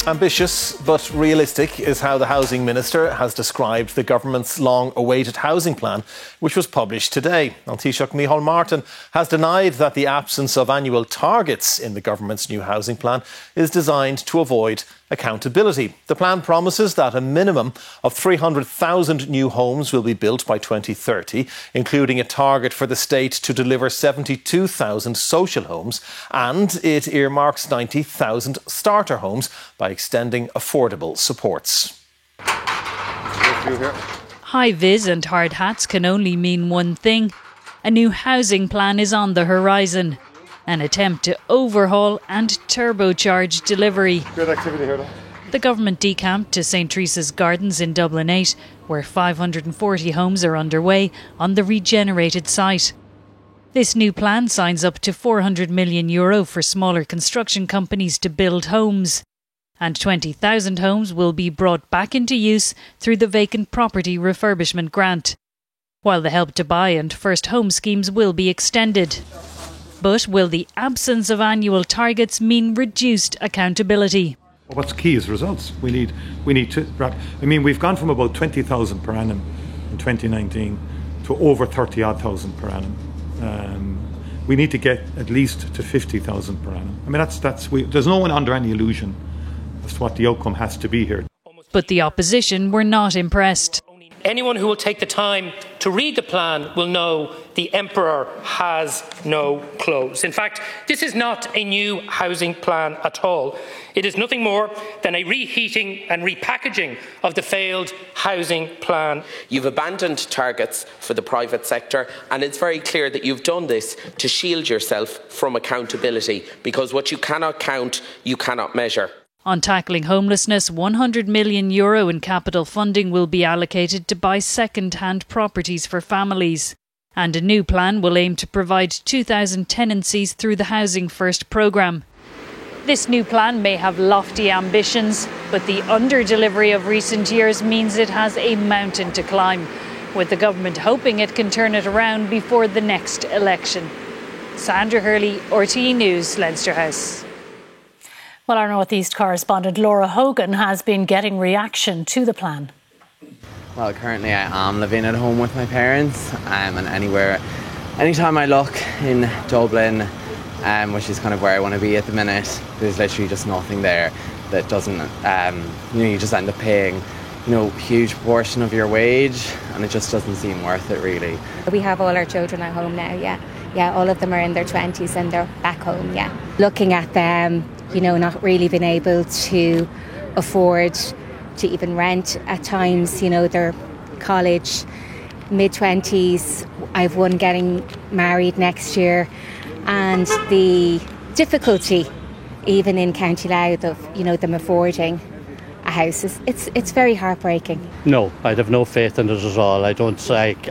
Ambitious but realistic is how the Housing Minister has described the government's long-awaited housing plan, which was published today. Taoiseach Micheál Martin has denied that the absence of annual targets in the government's new housing plan is designed to avoid accountability. The plan promises that a minimum of 300,000 new homes will be built by 2030, including a target for the state to deliver 72,000 social homes, and it earmarks 90,000 starter homes by extending affordable supports. High vis and hard hats can only mean one thing. A new housing plan is on the horizon. An attempt to overhaul and turbocharge delivery. Good activity here, though. The government decamped to St Teresa's Gardens in Dublin 8, where 540 homes are underway on the regenerated site. This new plan signs up to €400 million for smaller construction companies to build homes. And 20,000 homes will be brought back into use through the Vacant Property Refurbishment Grant, while the Help to Buy and First Home schemes will be extended. But will the absence of annual targets mean reduced accountability? What's key is results. We need to. We've gone from about 20,000 per annum in 2019 to over 30,000 per annum. We need to get at least to 50,000 per annum. There's no one under any illusion as to what the outcome has to be here. But the opposition were not impressed. Anyone who will take the time to read the plan will know the emperor has no clothes. In fact, this is not a new housing plan at all. It is nothing more than a reheating and repackaging of the failed housing plan. You've abandoned targets for the private sector, and it's very clear that you've done this to shield yourself from accountability, because what you cannot count, you cannot measure. On tackling homelessness, €100 million in capital funding will be allocated to buy second-hand properties for families. And a new plan will aim to provide 2,000 tenancies through the Housing First programme. This new plan may have lofty ambitions, but the under-delivery of recent years means it has a mountain to climb, with the government hoping it can turn it around before the next election. Sandra Hurley, RTE News, Leinster House. Well, our North East correspondent Laura Hogan has been getting reaction to the plan. Well, currently I am living at home with my parents, and anytime I look in Dublin, which is kind of where I want to be at the minute, there's literally just nothing there that doesn't, you just end up paying, huge portion of your wage, and it just doesn't seem worth it really. We have all our children at home now, yeah. Yeah, all of them are in their 20s and they're back home, yeah. Looking at them, not really being able to afford to even rent at times, they're college, mid-20s. I've one getting married next year, and the difficulty even in County Louth of, them affording a house, it's very heartbreaking. No, I'd have no faith in it at all. I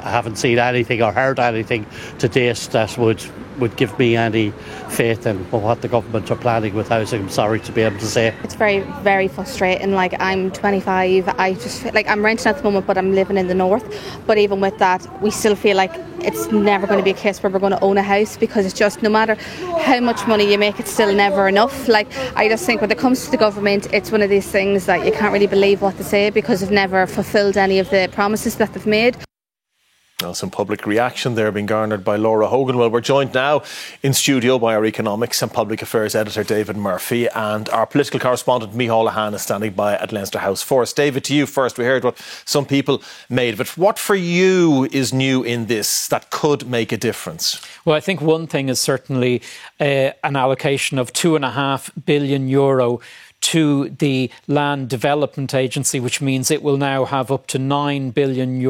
haven't seen anything or heard anything to date that would give me any faith in what the government are planning with housing. I'm sorry to be able to say. It's very, very frustrating. I'm 25. I just feel like I'm renting at the moment, but I'm living in the north. But even with that, we still feel like it's never going to be a case where we're going to own a house, because it's just, no matter how much money you make, it's still never enough. I just think when it comes to the government, it's one of these things that you can't really believe what they say, because they've never fulfilled any of the promises that they've made. Some public reaction there being garnered by Laura Hogan. Well, we're joined now in studio by our economics and public affairs editor David Murphy, and our political correspondent Micheál Martin is standing by at Leinster House for us. David, to you first. We heard what some people made of it. What for you is new in this that could make a difference? Well, I think one thing is certainly an allocation of €2.5 billion to the Land Development Agency, which means it will now have up to €9 billion.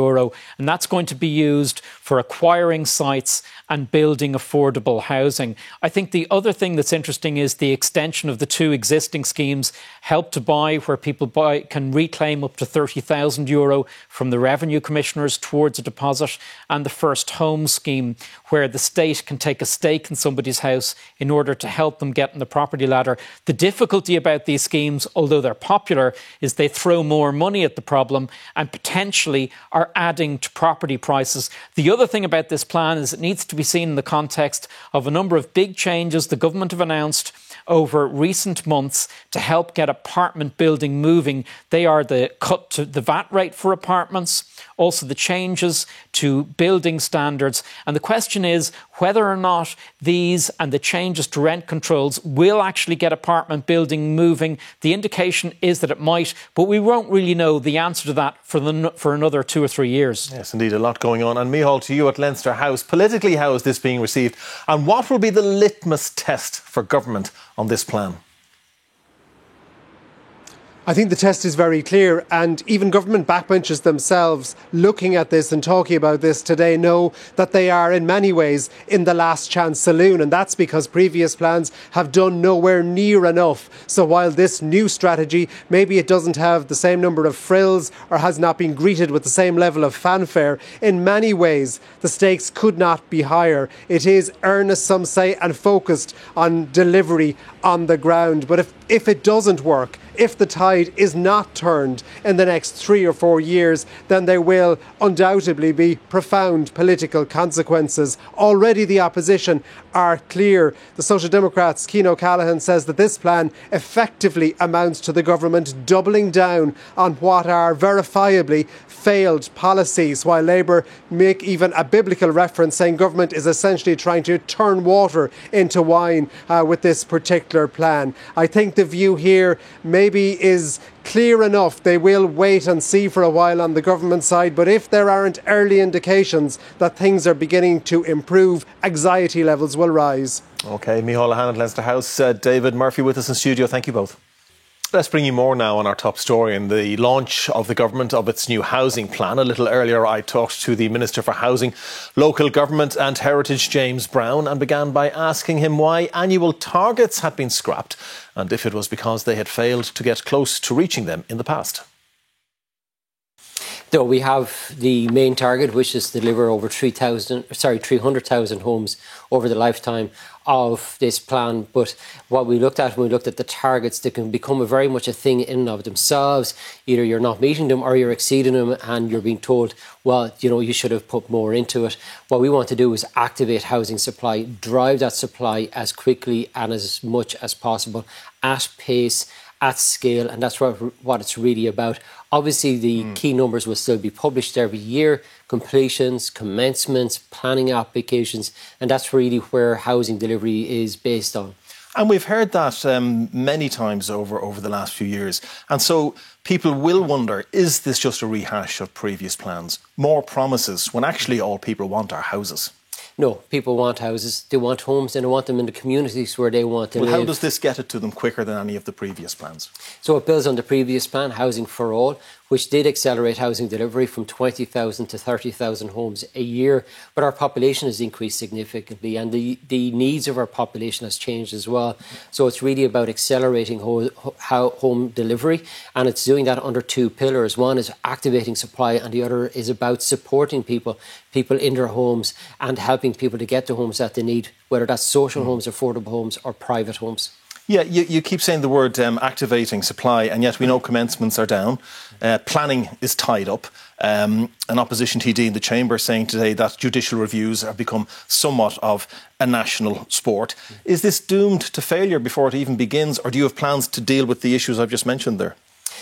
And that's going to be used for acquiring sites and building affordable housing. I think the other thing that's interesting is the extension of the two existing schemes, Help to Buy, where people can reclaim up to €30,000 from the Revenue Commissioners towards a deposit, and the First Home scheme, where the state can take a stake in somebody's house in order to help them get in the property ladder. The difficulty about these schemes, although they're popular, is they throw more money at the problem and potentially are adding to property prices. The other thing about this plan is it needs to be seen in the context of a number of big changes the government have announced over recent months to help get apartment building moving. They are the cut to the VAT rate for apartments, also the changes to building standards. And the question is whether or not these and the changes to rent controls will actually get apartment building moving. The indication is that it might, but we won't really know the answer to that for another 2 or 3 years. Yes, indeed, a lot going on. And Micheál, to you at Leinster House, politically, how is this being received? And what will be the litmus test for government on this plan? I think the test is very clear, and even government backbenchers themselves looking at this and talking about this today know that they are in many ways in the last chance saloon, and that's because previous plans have done nowhere near enough. So while this new strategy, maybe it doesn't have the same number of frills or has not been greeted with the same level of fanfare, in many ways the stakes could not be higher. It is earnest, some say, and focused on delivery on the ground. But if it doesn't work, if the tide is not turned in the next 3 or 4 years, then there will undoubtedly be profound political consequences. Already the opposition are clear. The Social Democrats, Cian O'Callaghan, says that this plan effectively amounts to the government doubling down on what are verifiably failed policies, while Labour make even a biblical reference saying government is essentially trying to turn water into wine with this particular plan. I think the view here maybe is clear enough. They will wait and see for a while on the government side, but if there aren't early indications that things are beginning to improve, anxiety levels will rise. OK, Micheál Martin at Leinster House, David Murphy with us in studio. Thank you both. Let's bring you more now on our top story in the launch of the government of its new housing plan. A little earlier I talked to the Minister for Housing, Local Government and Heritage, James Browne, and began by asking him why annual targets had been scrapped and if it was because they had failed to get close to reaching them in the past. So we have the main target, which is to deliver over 300,000 homes over the lifetime of this plan. But what we looked at when we looked at the targets, they can become very much a thing in and of themselves. Either you're not meeting them or you're exceeding them and you're being told, well, you know, you should have put more into it. What we want to do is activate housing supply, drive that supply as quickly and as much as possible at pace, at scale, and that's what it's really about. Obviously, the key numbers will still be published every year, completions, commencements, planning applications, and that's really where housing delivery is based on. And we've heard that many times over the last few years. And so people will wonder, is this just a rehash of previous plans? More promises when actually all people want are houses? No, people want houses, they want homes, and they want them in the communities where they want to live. How does this get it to them quicker than any of the previous plans? So it builds on the previous plan, Housing for All, which did accelerate housing delivery from 20,000 to 30,000 homes a year. But our population has increased significantly and the needs of our population has changed as well. So it's really about accelerating home delivery, and it's doing that under 2 pillars. One is activating supply and the other is about supporting people in their homes and helping people to get the homes that they need, whether that's social homes, affordable homes or private homes. Yeah, you keep saying the word activating supply, and yet we know commencements are down. Planning is tied up. An opposition TD in the Chamber saying today that judicial reviews have become somewhat of a national sport. Is this doomed to failure before it even begins, or do you have plans to deal with the issues I've just mentioned there?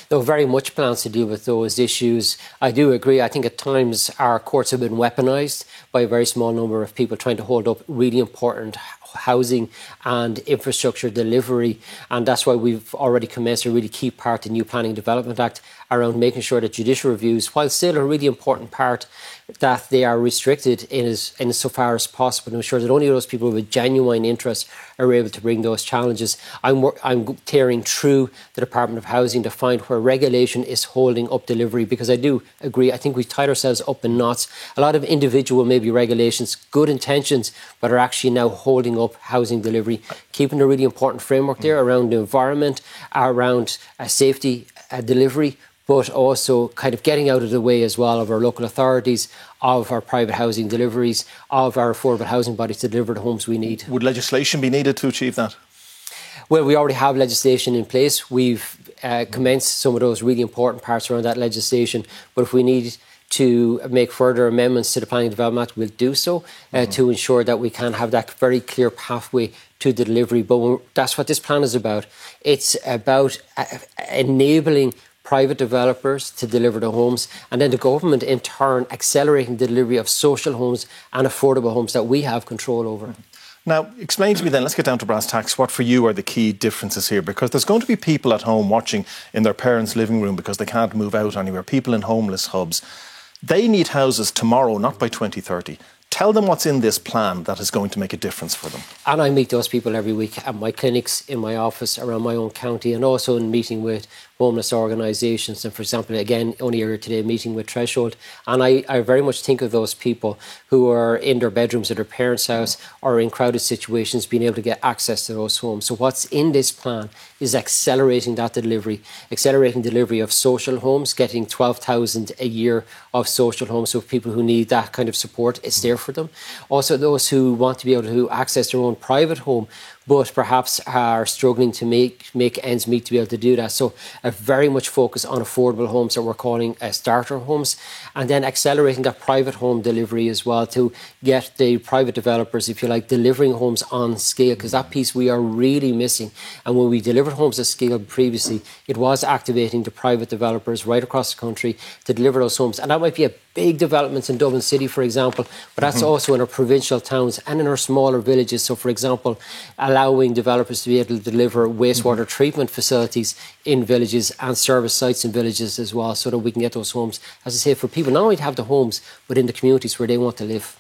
There are very much plans to deal with those issues. I do agree. I think at times our courts have been weaponised by a very small number of people trying to hold up really important housing and infrastructure delivery, and that's why we've already commenced a really key part of the new Planning and Development Act around making sure that judicial reviews, while still a really important part, that they are restricted in so far as possible to ensure that only those people with genuine interest are able to bring those challenges. I'm tearing through the Department of Housing to find where regulation is holding up delivery, because I do agree, I think we've tied ourselves up in knots. A lot of individual maybe regulations, good intentions, but are actually now holding up housing delivery. Keeping a really important framework there around the environment, around safety, delivery, but also kind of getting out of the way as well of our local authorities, of our private housing deliveries, of our affordable housing bodies to deliver the homes we need. Would legislation be needed to achieve that? Well, we already have legislation in place. We've commenced some of those really important parts around that legislation. But if we need to make further amendments to the Planning and Development Act, we'll do so to ensure that we can have that very clear pathway to the delivery. But that's what this plan is about. It's about enabling private developers to deliver the homes, and then the government in turn accelerating the delivery of social homes and affordable homes that we have control over. Now, explain to me then, let's get down to brass tacks, what for you are the key differences here? Because there's going to be people at home watching in their parents' living room because they can't move out anywhere, people in homeless hubs. They need houses tomorrow, not by 2030. Tell them what's in this plan that is going to make a difference for them. And I meet those people every week at my clinics, in my office, around my own county, and also in meeting with homeless organisations. And for example, again, only earlier today, meeting with Threshold. And I very much think of those people who are in their bedrooms at their parents' house or in crowded situations, being able to get access to those homes. So what's in this plan is accelerating that delivery, accelerating delivery of social homes, getting 12,000 a year of social homes. So people who need that kind of support, it's there for them. Also, those who want to be able to access their own private home, but perhaps are struggling to make ends meet to be able to do that. So a very much focus on affordable homes that we're calling starter homes, and then accelerating that private home delivery as well to get the private developers, if you like, delivering homes on scale, because that piece we are really missing. And when we delivered homes at scale previously, it was activating the private developers right across the country to deliver those homes. And that might be a big developments in Dublin City, for example, but that's also in our provincial towns and in our smaller villages. So, for example, allowing developers to be able to deliver wastewater treatment facilities in villages and service sites in villages as well, so that we can get those homes, as I say, for people not only to have the homes, but in the communities where they want to live.